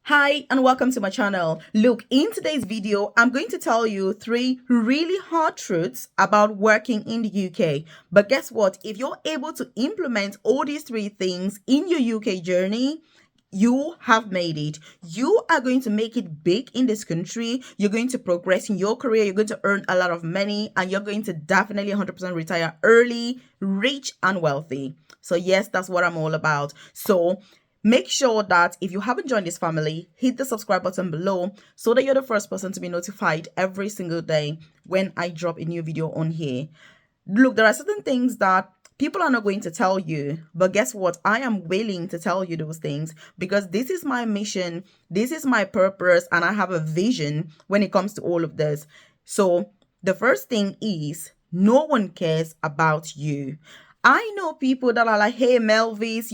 Hi and welcome to my channel. Look, in today's video, I'm going to tell you 3 really hard truths about working in the UK. But guess what? If you're able to implement all these 3 things in your UK journey, you have made it. You are going to make it big in this country. You're going to progress in your career. You're going to earn a lot of money and you're going to definitely 100% retire early, rich and wealthy. So yes, that's what I'm all about. So make sure that if you haven't joined this family, hit the subscribe button below so that you're the first person to be notified every single day when I drop a new video on here. Look, there are certain things that people are not going to tell you, but guess what? I am willing to tell you those things because this is my mission, this is my purpose, and I have a vision when it comes to all of this. So the first thing is no one cares about you. I know people that are like, hey, Melvis,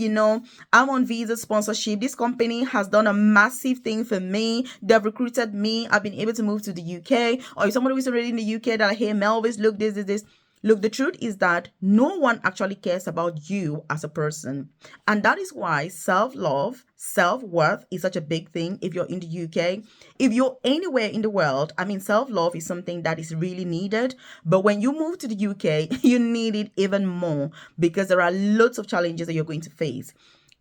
I'm on visa sponsorship. This company has done a massive thing for me. They've recruited me. I've been able to move to the UK. Or if somebody was already in the UK, they're like, hey, Melvis, look, this. Look, the truth is that no one actually cares about you as a person. And that is why self-love, self-worth is such a big thing if you're in the UK. If you're anywhere in the world, self-love is something that is really needed. But when you move to the UK, you need it even more because there are lots of challenges that you're going to face.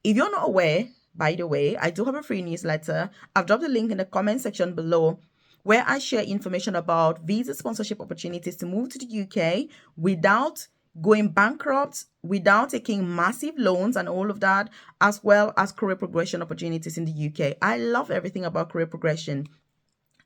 If you're not aware, by the way, I do have a free newsletter. I've dropped the link in the comment section below where I share information about visa sponsorship opportunities to move to the UK without going bankrupt, without taking massive loans and all of that, as well as career progression opportunities in the UK. I love everything about career progression.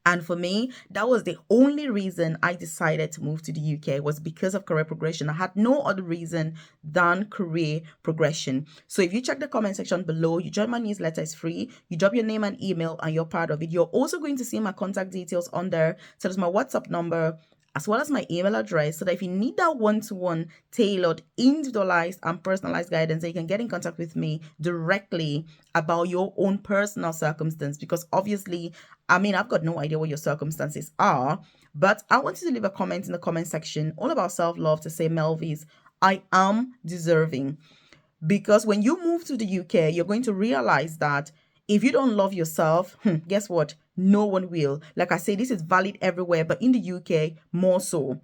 And for me, that was the only reason I decided to move to the UK was because of career progression. I had no other reason than career progression. So if you check the comment section below, you join my newsletter, it's free. You drop your name and email and you're part of it. You're also going to see my contact details on there. So there's my WhatsApp number, as well as my email address, so that if you need that one-to-one tailored, individualized and personalized guidance, you can get in contact with me directly about your own personal circumstance. Because obviously, I've got no idea what your circumstances are, but I want you to leave a comment in the comment section all about self-love to say, Melvis, I am deserving. Because when you move to the UK, you're going to realize that if you don't love yourself, guess what? No one will. Like I say, this is valid everywhere, but in the UK, more so.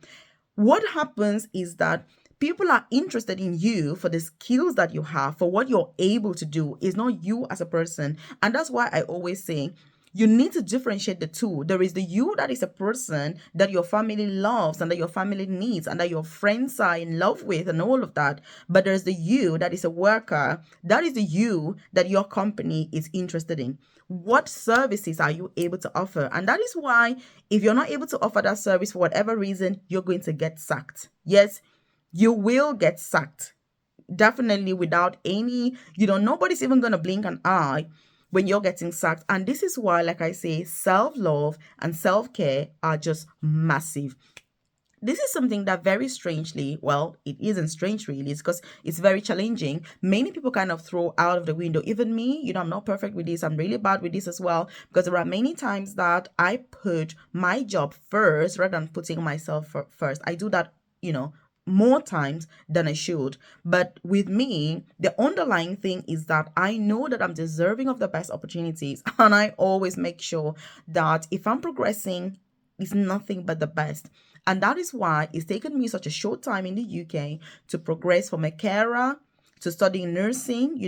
What happens is that people are interested in you for the skills that you have, for what you're able to do. It's not you as a person. And that's why I always say, you need to differentiate the two. There is the you that is a person that your family loves and that your family needs and that your friends are in love with and all of that. But there's the you that is a worker. That is the you that your company is interested in. What services are you able to offer? And that is why if you're not able to offer that service for whatever reason, you're going to get sacked. Yes, you will get sacked. Definitely without any, nobody's even going to blink an eye when you're getting sacked. And this is why, like I say, self-love and self-care are just massive. This is something that very strangely, well, it isn't strange really, it's because it's very challenging. Many people kind of throw out of the window. Even me, I'm not perfect with this. I'm really bad with this as well, because there are many times that I put my job first rather than putting myself first. I do that, more times than I should. But with me, the underlying thing is that I know that I'm deserving of the best opportunities. And I always make sure that if I'm progressing, it's nothing but the best. And that is why it's taken me such a short time in the UK to progress from a carer to studying nursing,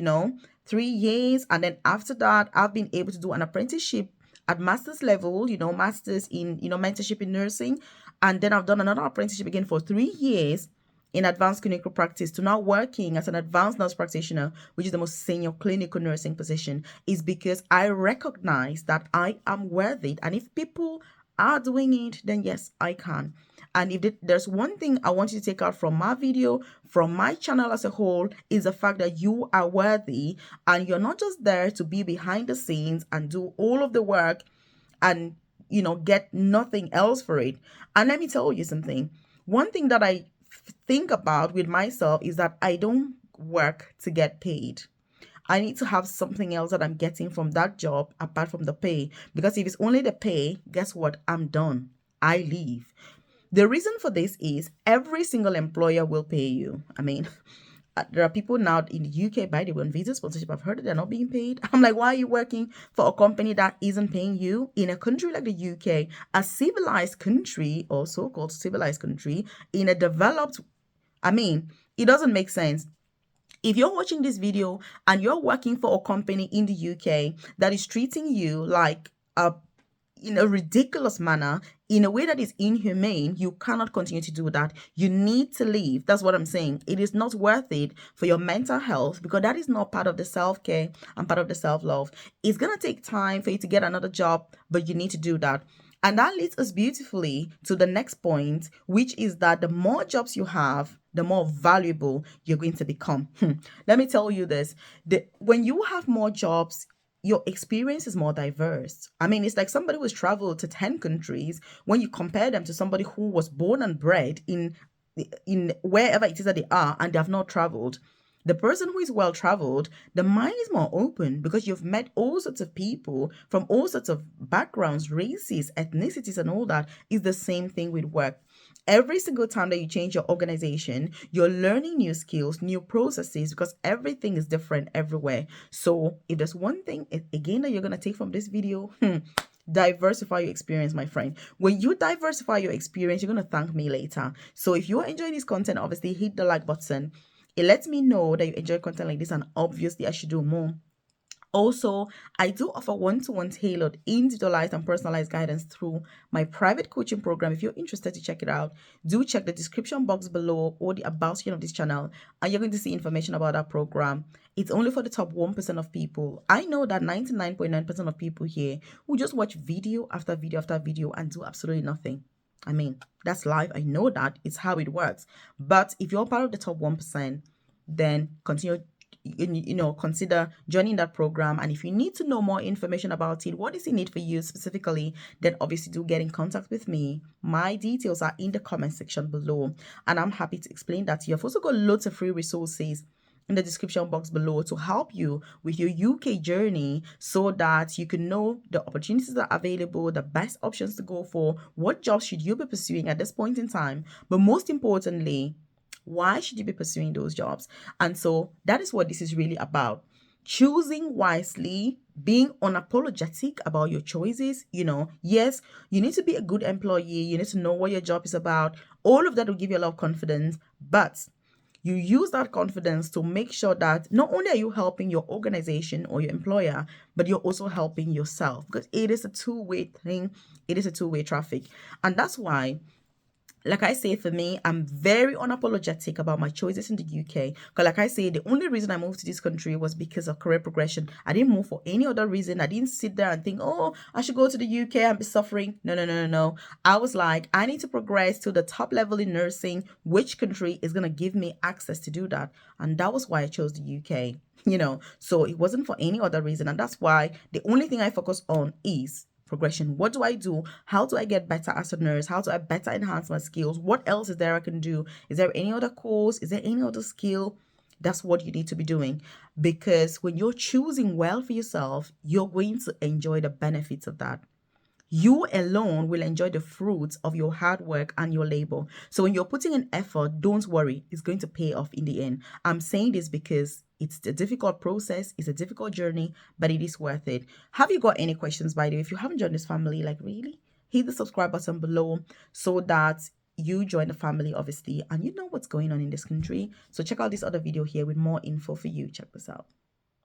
3 years. And then after that, I've been able to do an apprenticeship at master's level, master's in, mentorship in nursing. And then I've done another apprenticeship again for 3 years in advanced clinical practice to now working as an advanced nurse practitioner, which is the most senior clinical nursing position, is because I recognize that I am worthy. And if people are doing it, then yes, I can. And if there's one thing I want you to take out from my video, from my channel as a whole, is the fact that you are worthy and you're not just there to be behind the scenes and do all of the work and, get nothing else for it. And let me tell you something. One thing that I think about with myself is that I don't work to get paid. I need to have something else that I'm getting from that job apart from the pay. Because if it's only the pay, guess what? I'm done. I leave. The reason for this is every single employer will pay you. there are people now in the UK, by the way, on visa sponsorship. I've heard that they're not being paid. I'm like, why are you working for a company that isn't paying you? In a country like the UK, a civilized country, or so-called civilized country, in a developed, I mean, it doesn't make sense. If you're watching this video and you're working for a company in the UK that is treating you like a in a ridiculous manner, in a way that is inhumane, you cannot continue to do that. You need to leave. That's what I'm saying. It is not worth it for your mental health, because that is not part of the self-care and part of the self-love. It's going to take time for you to get another job, but you need to do that. And that leads us beautifully to the next point, which is that the more jobs you have, the more valuable you're going to become. Let me tell you this. When you have more jobs, your experience is more diverse. I mean, it's like somebody who's traveled to 10 countries. When you compare them to somebody who was born and bred in wherever it is that they are and they have not traveled, the person who is well traveled, the mind is more open, because you've met all sorts of people from all sorts of backgrounds, races, ethnicities, and all that. Is the same thing with work. Every single time that you change your organization, you're learning new skills, new processes, because everything is different everywhere. So if there's one thing, again, that you're going to take from this video, diversify your experience, my friend. When you diversify your experience, you're going to thank me later. So if you're enjoying this content, obviously hit the like button. It lets me know that you enjoy content like this, and obviously I should do more. Also, I do offer one-to-one tailored, individualized, and personalized guidance through my private coaching program. If you're interested to check it out, do check the description box below or the about section of this channel, and you're going to see information about that program. It's only for the top 1% of people. I know that 99.9% of people here will just watch video after video after video and do absolutely nothing. I mean, that's life. I know that. It's how it works. But if you're part of the top 1%, then continue, consider joining that program. And if you need to know more information about it, what is it need for you specifically, then obviously do get in contact with me. My details are in the comment section below, and I'm happy to explain that to you. I've also got loads of free resources in the description box below to help you with your UK journey, so that you can know the opportunities that are available, the best options to go for, what jobs should you be pursuing at this point in time, but most importantly, why should you be pursuing those jobs? And so that is what this is really about. Choosing wisely, being unapologetic about your choices. Yes, you need to be a good employee. You need to know what your job is about. All of that will give you a lot of confidence, but you use that confidence to make sure that not only are you helping your organization or your employer, but you're also helping yourself, because it is a two-way thing. It is a two-way traffic. And that's why, like I say, for me, I'm very unapologetic about my choices in the UK. Because like I say, the only reason I moved to this country was because of career progression. I didn't move for any other reason. I didn't sit there and think, oh, I should go to the UK and be suffering. No. I was like, I need to progress to the top level in nursing. Which country is going to give me access to do that? And that was why I chose the UK. So it wasn't for any other reason. And that's why the only thing I focus on is progression. What do I do? How do I get better as a nurse? How do I better enhance my skills? What else is there I can do? Is there any other course? Is there any other skill? That's what you need to be doing, because when you're choosing well for yourself, you're going to enjoy the benefits of that. You alone will enjoy the fruits of your hard work and your labor. So when you're putting in effort, don't worry, it's going to pay off in the end. I'm saying this because it's a difficult process, it's a difficult journey, but it is worth it. Have you got any questions, by the way? If you haven't joined this family, like really, hit the subscribe button below so that you join the family, obviously, and you know what's going on in this country. So check out this other video here with more info for you. Check this out.